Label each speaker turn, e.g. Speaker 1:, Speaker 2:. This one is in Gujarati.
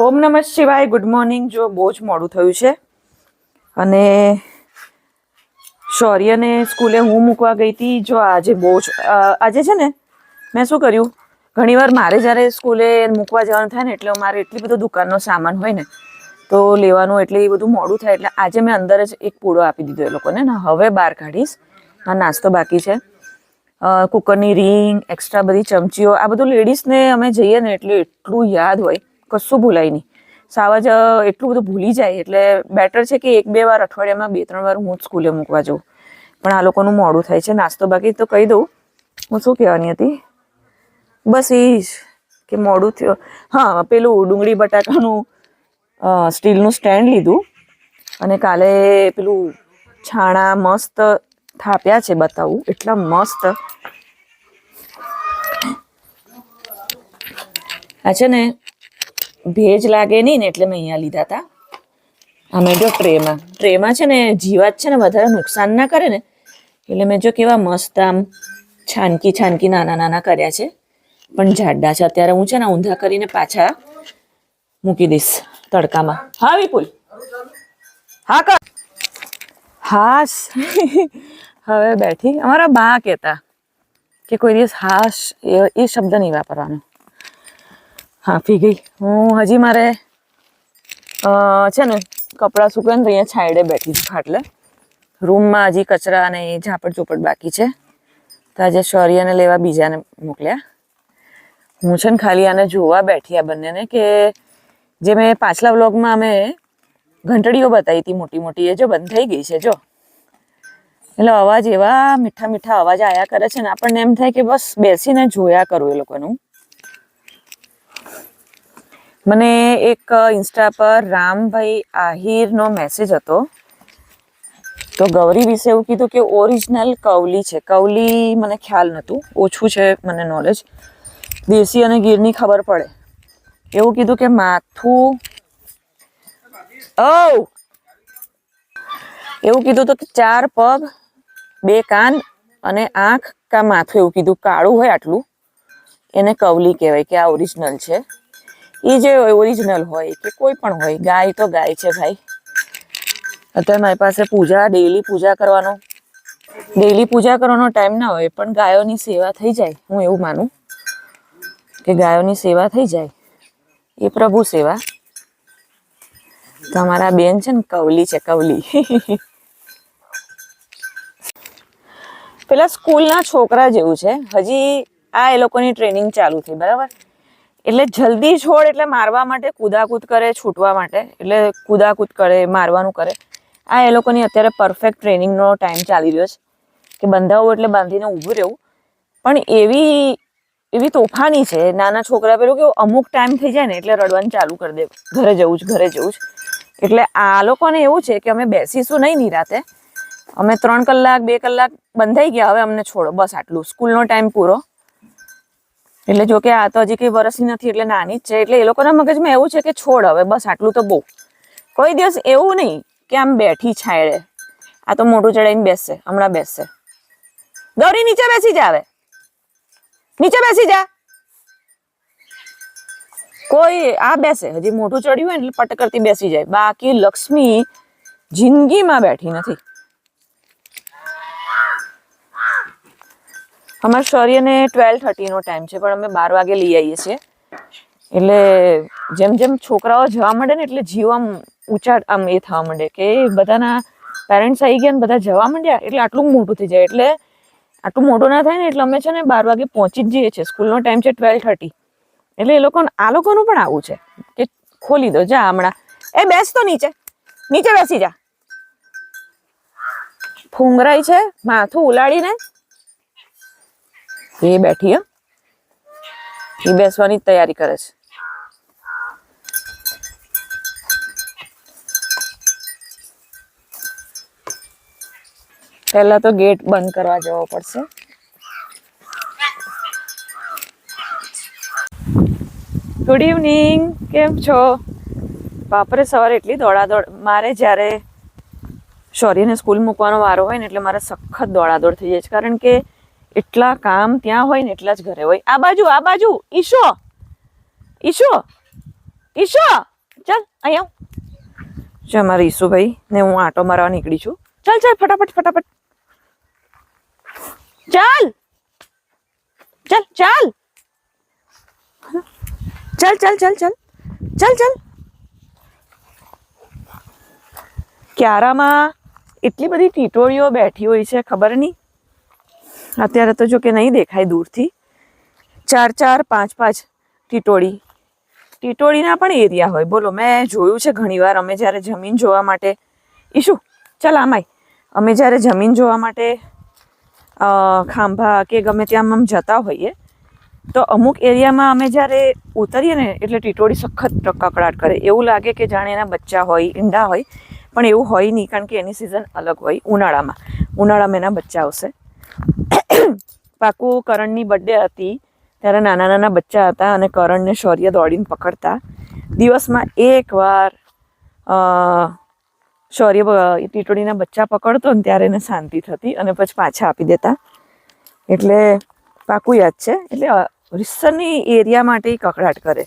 Speaker 1: ઓમ નમઃ શિવાય. Good morning. જો બહુ જ મોડું થયું છે અને શૌર્યને સ્કૂલે હું મૂકવા ગઈ હતી. જો આજે બહુ જ આજે છે ને મેં શું કર્યું, ઘણીવાર મારે જ્યારે સ્કૂલે મૂકવા જવાનું થાય ને એટલે મારે એટલી બધો દુકાનનો સામાન હોય ને તો લેવાનું એટલે એ બધું મોડું થાય. એટલે આજે મેં અંદર જ એક પૂડો આપી દીધો એ લોકોને ને હવે બહાર કાઢીશ. આ નાસ્તો બાકી છે, કુકરની રિંગ, એક્સ્ટ્રા બધી ચમચીઓ, આ બધું લેડીઝને અમે જઈએ ને એટલે એટલું યાદ હોય, કશું ભૂલાય નહીં. સાવા જ એટલું બધું ભૂલી જાય એટલે બેટર છે કે 1-2 વાર અઠવાડિયામાં 2-3 વાર હું જ સ્કૂલે મૂકવા જાઉં. પણ આ લોકોનું મોડું થાય છે. નાસ્તો બાકી તો કહી દઉં. હું શું કહેવાની હતી, બસ એ જ કે મોડું થયું. હા, પેલું ડુંગળી બટાકાનું સ્ટીલનું સ્ટેન્ડ લીધું અને કાલે પેલું છાણા મસ્ત થાપ્યા છે, બતાવું એટલા મસ્ત. આ છે ને ભેજ લાગે નહીં ને એટલે મેં અહીંયા લીધા હતા. અમે જો ટ્રેમાં છે ને જીવાત છે ને વધારે નુકસાન ના કરે ને એટલે મેં જો કેવા મસ્ત આમ છાનકી નાના કર્યા છે, પણ જાડા છે. અત્યારે હું છે ને ઊંધા કરીને પાછા મૂકી દઈશ તડકામાં. હા વિપુલ, હા કર. હાશ હવે બેઠી. અમારા બા કહેતા કે કોઈ દિવસ હાશ એ શબ્દ નહીં વાપરવાનો. હાફી ગઈ હું. હજી મારે છે ને કપડાં સૂકવે ને તો અહીંયા છાંયડે બેઠી છું ખાટલે. રૂમમાં હજી કચરા અને ઝાપટ ચોપટ બાકી છે. તો આજે શૌર્યને લેવા બીજાને મોકલ્યા. હું છે ને ખાલી આને જોવા બેઠી આ બંનેને, કે જે મેં પાછલા વ્લોગમાં અમે ઘંટડીઓ બતાવી હતી મોટી મોટી, એ જો બંધ થઈ ગઈ છે જો. એટલે અવાજ એવા મીઠા અવાજ આવ્યા કરે છે ને આપણને એમ થાય કે બસ બેસીને જોયા કરું એ લોકોનું. મને એક ઇન્સ્ટા પર રામભાઈ આહિરનો મેસેજ હતો, તો ગૌરી વિશે એવું કીધું કે ઓરિજિનલ કવલી છે. કવલી મને ખ્યાલ નહોતું, ઓછું છે મને નોલેજ. દેશી અને ગીરની ખબર પડે. એવું કીધું કે માથું એવું કીધું તો કે 4 પગ 2 કાન અને આંખ કા માથું, એવું કીધું. કાળું હોય આટલું એને કવલી કહેવાય, કે આ ઓરિજિનલ છે. એ જે ઓરિજિનલ હોય કે કોઈ પણ હોય, ગાય તો ગાય છે ભાઈ. અત્યારે મારી પાસે ડેઈલી પૂજા કરવાનો ટાઈમ ના હોય, પણ ગાયોની સેવા થઈ જાય. હું એવું માનું કે ગાયોની સેવા થઈ જાય એ પ્રભુ સેવા. તમારા બેન છે ને કવલી છે, કવલી. પેલા સ્કૂલના છોકરા જેવું છે. હજી આ એ લોકોની ટ્રેનિંગ ચાલુ થઈ, બરાબર? એટલે જલ્દી છોડ એટલે મારવા માટે કૂદાકૂદ કરે, છૂટવા માટે એટલે કૂદાકૂદ કરે, મારવાનું કરે. આ એ લોકોની અત્યારે પરફેક્ટ ટ્રેનિંગનો ટાઈમ ચાલી રહ્યો છે કે બંધાવું એટલે બાંધીને ઊભું રહેવું. પણ એવી તોફાની છે નાના છોકરા. પેલું કે અમુક ટાઈમ થઈ જાય ને એટલે રડવાનું ચાલુ કરી દે, ઘરે જવું જ. એટલે આ લોકોને એવું છે કે અમે બેસીશું નહીં નિરાતે, અમે 3 કલાક 2 કલાક બંધાઈ ગયા, હવે અમને છોડો, બસ આટલું. સ્કૂલનો ટાઈમ પૂરો. એટલે જો કે આ તો હજી કંઈ વર્ષની નથી એટલે નાની જ છે. એટલે એ લોકોના મગજમાં એવું છે કે છોડ હવે, બસ આટલું તો બહુ. કોઈ દિવસ એવું નહીં કે આમ બેઠી છાંયડે. આ તો મોઢું ચડાવીને બેસશે, હમણાં બેસશે. ગૌરી નીચે બેસી જા, હવે નીચે બેસી જા. કોઈ આ બેસે, હજી મોઢું ચડ્યું હોય એટલે પટ કરતી બેસી જાય. બાકી લક્ષ્મી જિંદગીમાં બેઠી નથી. અમારા શૌર્યને 12:30 નો ટાઈમ છે, પણ અમે 12 વાગે લઈ આવીએ છીએ. એટલે જેમ છોકરાઓ જવા માંડે ને એટલે જીવ આમ ઊંચા આમ એ થવા માંડે કે બધાના પેરેન્ટ્સ આવી ગયા ને બધા જવા માંડ્યા એટલે આટલું મોટું થઈ જાય. એટલે આટલું મોટું ના થાય ને એટલે અમે છે ને 12 વાગે પહોંચી જ જઈએ છીએ. સ્કૂલનો ટાઈમ છે 12:30. એટલે આ લોકોનું પણ આવું છે કે ખોલી દો જા હમણાં. એ બેસ તો નીચે બેસી જા. ફૂંગરાઈ છે માથું ઉલાડીને એ બેઠી. એ બેસવાની તૈયારી કરે છે. પહેલા તો ગેટ બંધ કરવા જવો પડશે. ગુડ ઇવનિંગ, કેમ છો? બાપરે સવારે એટલી દોડાદોડ. મારે જ્યારે શૌર્યને સ્કૂલ મૂકવાનો વારો હોય ને એટલે મારે સખત દોડાદોડ થઈ જાય છે, કારણ કે એટલા કામ ત્યાં હોય ને એટલા જ ઘરે હોય. આ બાજુ ઈશો ઈશુ ચાલ અહીંયા આવ. જો અમારા ઈશુભાઈ ને હું આંટો મારવા નીકળી છું. ચાલ ચાલ ફટાફટ ફટાફટ ચાલ ચાલ ચાલ ચાલ ચાલ ચાલ ચાલ ચાલ ચાલ. ક્યારામાં એટલી બધી ટીટોળીઓ બેઠી હોય છે ખબર નહીં. અત્યારે તો જો કે નહીં દેખાય દૂરથી. 4-4 5-5 ટીટોળીના પણ એરિયા હોય. બોલો, મેં જોયું છે ઘણીવાર. અમે જ્યારે જમીન જોવા માટે ઈશુ ચાલ આમાય અમે જ્યારે જમીન જોવા માટે ખાંભા કે ગમે ત્યાં આમ જતા હોઈએ તો અમુક એરિયામાં અમે જ્યારે ઉતરીએ ને એટલે ટીટોળી સખત કકડાટ કરે. એવું લાગે કે જાણે એના બચ્ચા હોય, ઈંડા હોય, પણ એવું હોય નહીં, કારણ કે એની સિઝન અલગ હોય. ઉનાળામાં એના બચ્ચા આવશે. પાકું કરણની બર્થડે હતી ત્યારે નાના નાના બચ્ચા હતા અને કરણને શૌર્ય દોડીને પકડતા. દિવસમાં એકવાર શૌર્ય ટીટોળીના બચ્ચા પકડતો ને ત્યારે એને શાંતિ થતી અને પછી પાછા આપી દેતા. એટલે પાકું યાદ છે. એટલે રીસરની એરિયા માટે કકડાટ કરે.